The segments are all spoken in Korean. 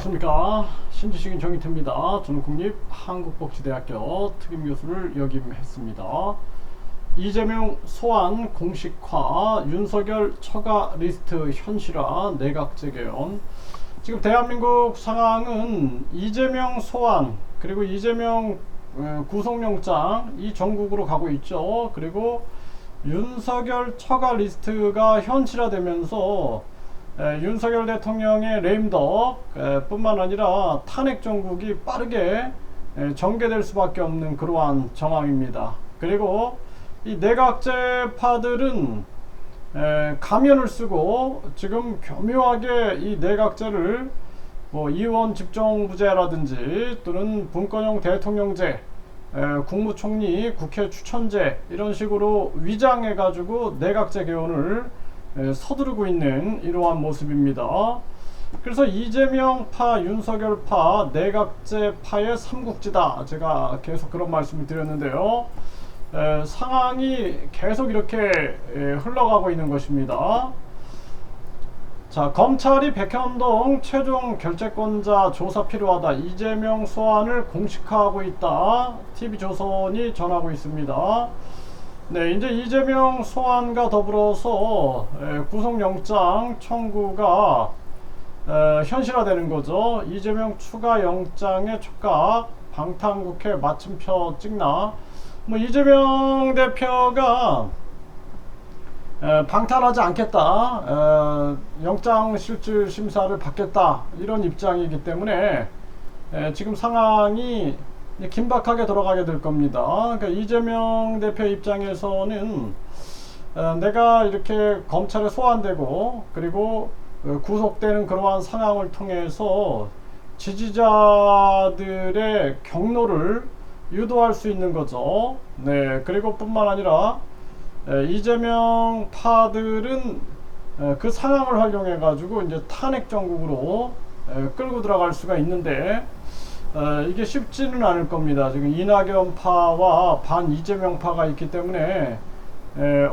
안녕하십니까. 신지식인 정희태입니다. 저는 국립한국복지대학교 특임교수를 역임했습니다. 이재명 소환 공식화, 윤석열 처가 리스트 현실화, 내각 재개헌. 지금 대한민국 상황은 이재명 소환 그리고 이재명 구속영장 이 전국으로 가고 있죠. 그리고 윤석열 처가 리스트가 현실화되면서 윤석열 대통령의 레임덕 뿐만 아니라 탄핵 정국이 빠르게 전개될 수밖에 없는 그러한 정황입니다. 그리고 이 내각제파들은 가면을 쓰고 지금 교묘하게 이 내각제를 뭐 이원 집정부제라든지 또는 분권형 대통령제, 국무총리 국회 추천제 이런 식으로 위장해 가지고 내각제 개헌을 서두르고 있는 이러한 모습입니다. 그래서 이재명파, 윤석열파, 내각제파의 삼국지다. 제가 계속 그런 말씀을 드렸는데요. 상황이 계속 이렇게 흘러가고 있는 것입니다. 자, 검찰이 백현동 최종 결재권자 조사 필요하다. 이재명 소환을 공식화하고 있다. TV조선이 전하고 있습니다. 네, 이제 이재명 소환과 더불어서 구속영장 청구가 현실화되는 거죠. 이재명 추가 영장의 촉각, 방탄국회 마침표 찍나. 뭐 이재명 대표가 방탄하지 않겠다, 영장 실질 심사를 받겠다 이런 입장이기 때문에 지금 상황이 긴박하게 돌아가게 될 겁니다. 그러니까 이재명 대표 입장에서는 내가 이렇게 검찰에 소환되고 그리고 구속되는 그러한 상황을 통해서 지지자들의 경로를 유도할 수 있는 거죠. 네, 그리고 뿐만 아니라 이재명 파들은 그 상황을 활용해 가지고 이제 탄핵 정국으로 끌고 들어갈 수가 있는데 이게 쉽지는 않을 겁니다. 지금 이낙연파와 반 이재명파가 있기 때문에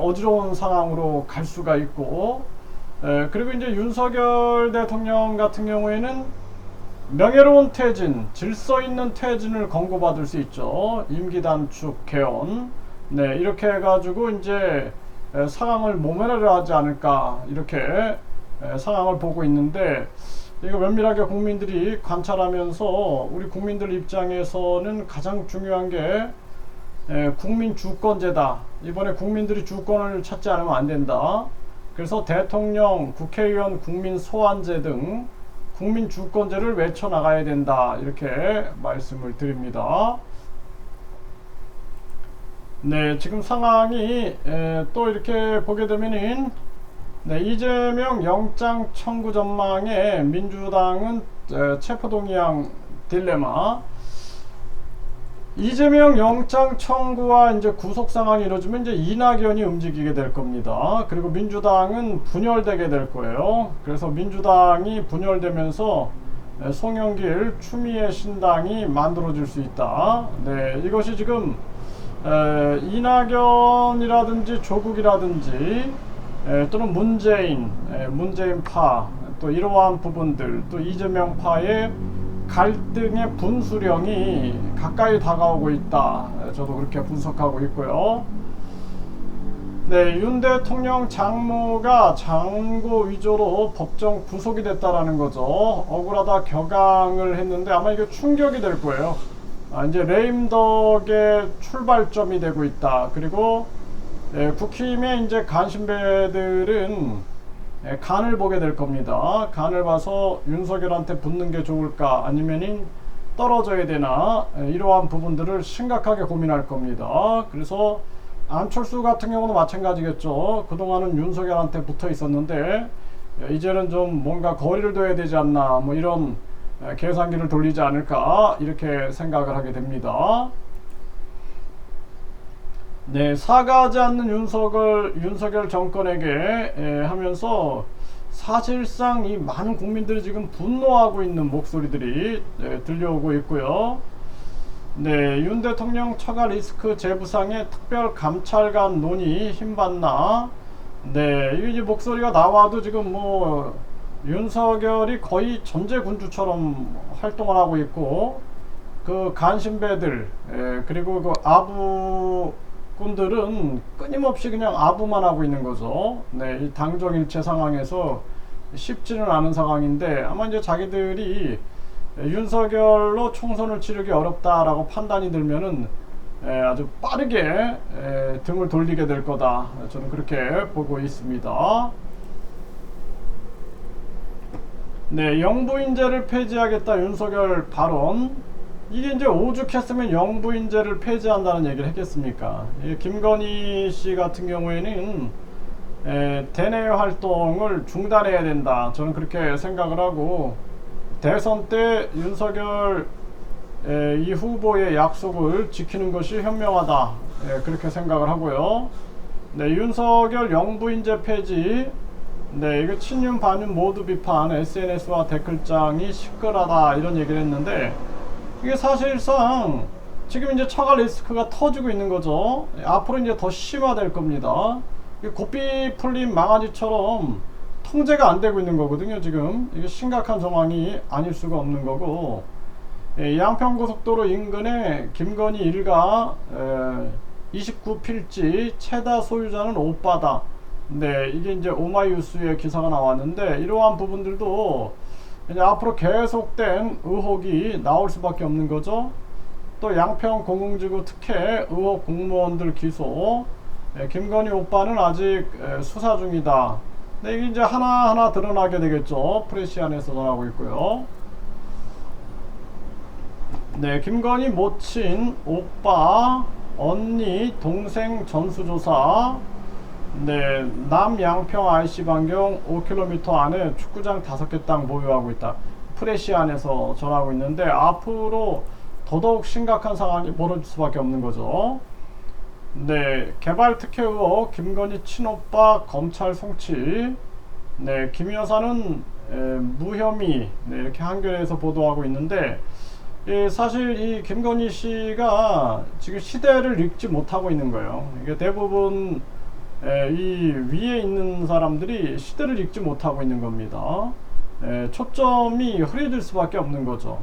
어지러운 상황으로 갈 수가 있고, 그리고 이제 윤석열 대통령 같은 경우에는 명예로운 퇴진, 질서 있는 퇴진을 권고받을 수 있죠. 임기 단축 개헌. 네, 이렇게 해가지고 이제 상황을 모면하려 하지 않을까 이렇게 상황을 보고 있는데, 이거 면밀하게 국민들이 관찰하면서 우리 국민들 입장에서는 가장 중요한 게 국민 주권제다. 이번에 국민들이 주권을 찾지 않으면 안 된다. 그래서 대통령, 국회의원, 국민 소환제 등 국민 주권제를 외쳐 나가야 된다. 이렇게 말씀을 드립니다. 네, 지금 상황이 또 이렇게 보게 되면은 네, 이재명 영장 청구 전망에 민주당은 체포동의안 딜레마. 이재명 영장 청구와 이제 구속 상황이 이루어지면 이제 이낙연이 움직이게 될 겁니다. 그리고 민주당은 분열되게 될 거예요. 그래서 민주당이 분열되면서 송영길, 추미애 신당이 만들어질 수 있다. 네, 이것이 지금 이낙연이라든지 조국이라든지 또는 문재인파 또 이러한 부분들, 또 이재명파의 갈등의 분수령이 가까이 다가오고 있다. 저도 그렇게 분석하고 있고요. 네, 윤 대통령 장모가 장고 위조로 법정 구속이 됐다라는 거죠. 억울하다 격앙을 했는데 아마 이게 충격이 될 거예요. 이제 레임덕의 출발점이 되고 있다. 그리고 국힘의 이제 간신배들은 간을 보게 될 겁니다. 간을 봐서 윤석열한테 붙는 게 좋을까 아니면 떨어져야 되나, 이러한 부분들을 심각하게 고민할 겁니다. 그래서 안철수 같은 경우도 마찬가지겠죠. 그동안은 윤석열한테 붙어 있었는데 이제는 좀 뭔가 거리를 둬야 되지 않나, 뭐 이런 계산기를 돌리지 않을까 이렇게 생각을 하게 됩니다. 네, 사과하지 않는 윤석열 정권에게 하면서 사실상 이 많은 국민들이 지금 분노하고 있는 목소리들이 들려오고 있고요. 네, 윤 대통령 처가 리스크 재부상의 특별 감찰관 논의 힘받나. 네, 이 목소리가 나와도 지금 뭐 윤석열이 거의 전제군주처럼 활동을 하고 있고, 그 간신배들, 그리고 그 아부꾼들은 끊임없이 그냥 아부만 하고 있는 거죠. 네, 이 당정일체 상황에서 쉽지는 않은 상황인데, 아마 이제 자기들이 윤석열로 총선을 치르기 어렵다라고 판단이 들면은 아주 빠르게 등을 돌리게 될 거다. 저는 그렇게 보고 있습니다. 네, 영부인제를 폐지하겠다 윤석열 발언. 이게 이제 오죽했으면 영부인제를 폐지한다는 얘기를 했겠습니까? 김건희 씨 같은 경우에는 대내 활동을 중단해야 된다. 저는 그렇게 생각을 하고, 대선 때 윤석열 이 후보의 약속을 지키는 것이 현명하다. 그렇게 생각을 하고요. 네, 윤석열 영부인제 폐지. 네, 이거 친윤 반윤 모두 비판, SNS와 댓글장이 시끌하다 이런 얘기를 했는데, 이게 사실상 지금 이제 처가 리스크가 터지고 있는 거죠. 앞으로 이제 더 심화될 겁니다. 고삐 풀린 망아지처럼 통제가 안 되고 있는 거거든요. 지금 이게 심각한 정황이 아닐 수가 없는 거고, 양평고속도로 인근에 김건희 일가 29필지 최다 소유자는 오빠다. 네, 이게 이제 오마이뉴스에 기사가 나왔는데, 이러한 부분들도 이제 앞으로 계속된 의혹이 나올 수밖에 없는 거죠. 또 양평 공공지구 특혜 의혹 공무원들 기소, 김건희 오빠는 아직 수사 중이다. 네, 이게 이제 하나하나 드러나게 되겠죠. 프레시안에서 전하고 있고요. 네, 김건희 모친, 오빠, 언니, 동생 전수조사. 네, 남양평 IC 반경 5km 안에 축구장 5개 땅 보유하고 있다. 프레시안에서 전하고 있는데, 앞으로 더더욱 심각한 상황이 벌어질 수밖에 없는 거죠. 네, 개발 특혜 의혹, 김건희 친오빠 검찰 송치. 네, 김 여사는 무혐의. 네, 이렇게 한겨레에서 보도하고 있는데, 사실 이 김건희 씨가 지금 시대를 읽지 못하고 있는 거예요. 이게 대부분 이 위에 있는 사람들이 시대를 읽지 못하고 있는 겁니다. 초점이 흐려질 수밖에 없는 거죠.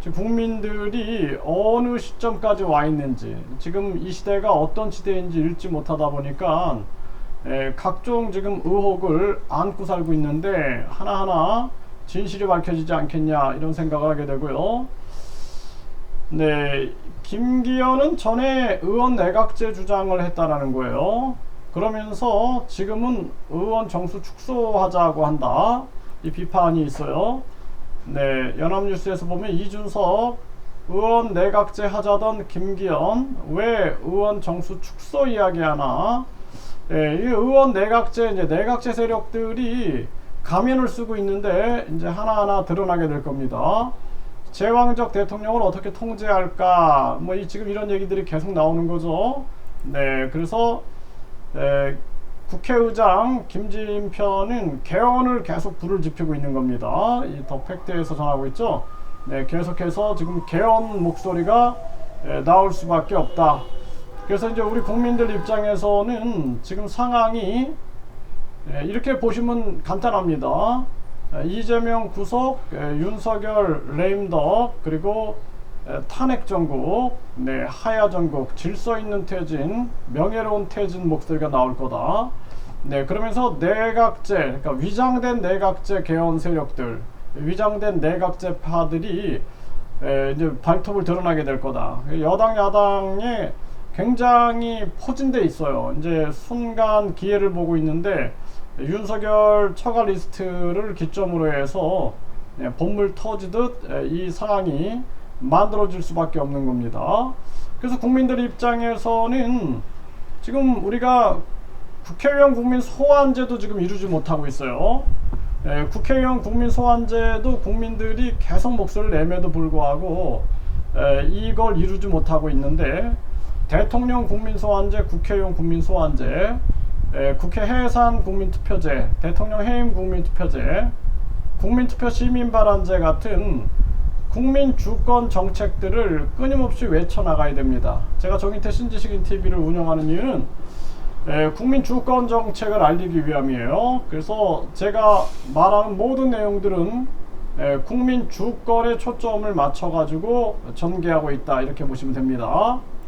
지금 국민들이 어느 시점까지 와 있는지, 지금 이 시대가 어떤 시대인지 읽지 못하다 보니까 각종 지금 의혹을 안고 살고 있는데, 하나하나 진실이 밝혀지지 않겠냐 이런 생각을 하게 되고요. 네, 김기현은 전에 의원 내각제 주장을 했다라는 거예요. 그러면서 지금은 의원 정수 축소하자고 한다, 이 비판이 있어요. 네, 연합뉴스에서 보면 이준석 의원 내각제 하자던 김기현 왜 의원 정수 축소 이야기하나. 네, 이 의원 내각제, 이제 내각제 세력들이 가면을 쓰고 있는데, 이제 하나하나 드러나게 될 겁니다. 제왕적 대통령을 어떻게 통제할까, 뭐 지금 이런 얘기들이 계속 나오는 거죠. 네, 그래서 국회의장 김진표는 개헌을 계속 불을 지피고 있는 겁니다. 이 더 팩트에서 전하고 있죠. 네, 계속해서 지금 개헌 목소리가 나올 수밖에 없다. 그래서 이제 우리 국민들 입장에서는 지금 상황이 이렇게 보시면 간단합니다. 이재명 구속, 윤석열 레임덕, 그리고 탄핵 전국, 네, 하야 전국, 질서 있는 퇴진, 명예로운 퇴진 목소리가 나올 거다. 네, 그러면서 내각제, 그러니까 위장된 내각제 개헌 세력들, 위장된 내각제파들이 이제 발톱을 드러나게 될 거다. 여당 야당에 굉장히 포진돼 있어요. 이제 순간 기회를 보고 있는데, 윤석열 처가 리스트를 기점으로 해서 본물 터지듯 이 상황이 만들어질 수밖에 없는 겁니다. 그래서 국민들 입장에서는 지금 우리가 국회의원 국민 소환제도 지금 이루지 못하고 있어요. 국회의원 국민 소환제도 국민들이 계속 목소리를 내면도 불구하고 이걸 이루지 못하고 있는데, 대통령 국민 소환제, 국회의원 국민 소환제, 국회 해산 국민투표제, 대통령 해임 국민투표제, 국민투표 시민발언제 같은 국민 주권 정책들을 끊임없이 외쳐나가야 됩니다. 제가 정인태 신지식인 TV를 운영하는 이유는 국민 주권 정책을 알리기 위함이에요. 그래서 제가 말하는 모든 내용들은 국민 주권에 초점을 맞춰 가지고 전개하고 있다, 이렇게 보시면 됩니다.